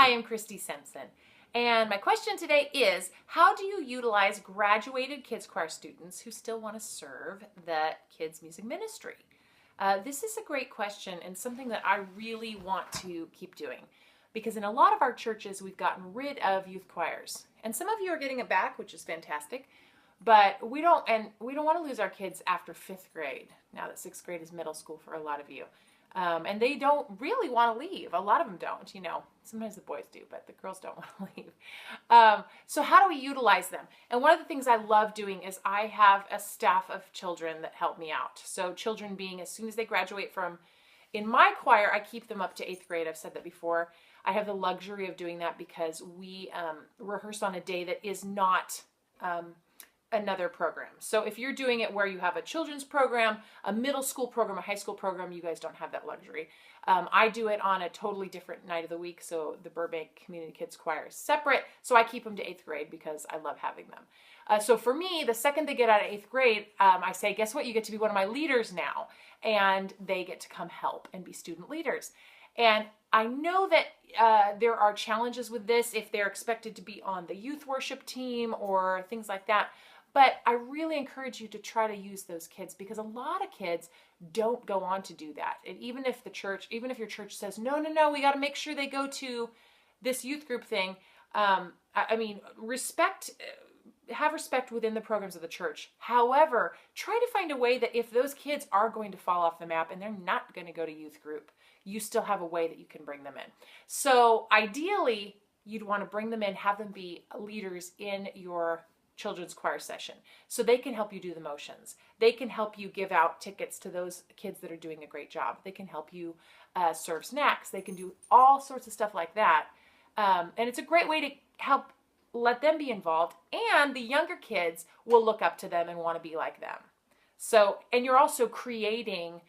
Hi, I'm Christy Simpson, and my question today is, how do you utilize graduated kids choir students who still want to serve the kids music ministry? This is a great question and something that I really want to keep doing, because in a lot of our churches we've gotten rid of youth choirs, and some of you are getting it back, which is fantastic. But we don't want to lose our kids after 5th grade, now that 6th grade is middle school for a lot of you. And they don't really want to leave. A lot of them don't, you know. Sometimes the boys do, but the girls don't want to leave. So how do we utilize them? And one of the things I love doing is I have a staff of children that help me out. So children being, as soon as they graduate from, in my choir, I keep them up to 8th grade. I've said that before. I have the luxury of doing that because we rehearse on a day that is not another program. So if you're doing it where you have a children's program, a middle school program, a high school program, you guys don't have that luxury. I do it on a totally different night of the week. So the Burbank Community Kids Choir is separate. So I keep them to 8th grade because I love having them. So for me, the second they get out of 8th grade, I say, guess what? You get to be one of my leaders now. And they get to come help and be student leaders. And I know that there are challenges with this if they're expected to be on the youth worship team or things like that. But I really encourage you to try to use those kids, because a lot of kids don't go on to do that. And even if your church says, no, we got to make sure they go to this youth group thing. I mean, have respect within the programs of the church. However, try to find a way that if those kids are going to fall off the map and they're not going to go to youth group, you still have a way that you can bring them in. So ideally, you'd want to bring them in, have them be leaders in your children's choir session, so they can help you do the motions. They can help you give out tickets to those kids that are doing a great job. They can help you serve snacks. They can do all sorts of stuff like that. And it's a great way to help let them be involved, and the younger kids will look up to them and want to be like them. So, and you're also creating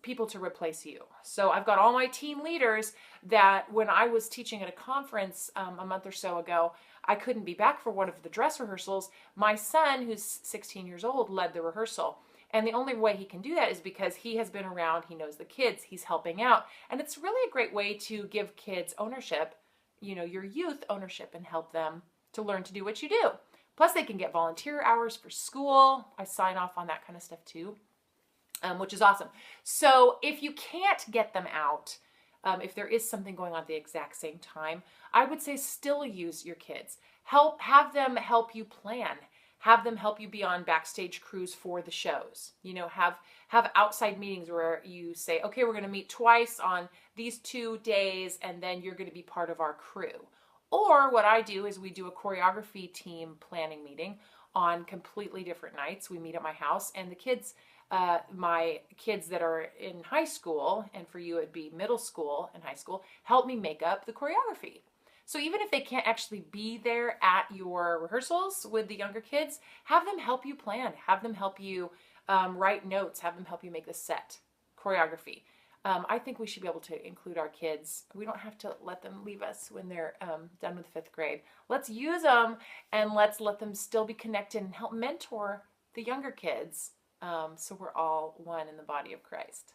people to replace you. So I've got all my teen leaders that when I was teaching at a conference a month or so ago, I couldn't be back for one of the dress rehearsals. My son, who's 16 years old, led the rehearsal. And the only way he can do that is because he has been around, he knows the kids, he's helping out. And it's really a great way to give kids ownership, you know, your youth ownership, and help them to learn to do what you do. Plus they can get volunteer hours for school. I sign off on that kind of stuff too, which is awesome. So if you can't get them out, if there is something going on at the exact same time, I would say still use your kids. Have them help you plan. Have them help you be on backstage crews for the shows. You know, have outside meetings where you say, okay, we're going to meet twice on these 2 days, and then you're going to be part of our crew. Or what I do is we do a choreography team planning meeting on completely different nights. We meet at my house, and the kids, my kids that are in high school, and for you it'd be middle school and high school, help me make up the choreography. So even if they can't actually be there at your rehearsals with the younger kids, have them help you plan, have them help you write notes, have them help you make the set choreography. I think we should be able to include our kids. We don't have to let them leave us when they're done with 5th grade. Let's use them, and let's let them still be connected and help mentor the younger kids, so we're all one in the body of Christ.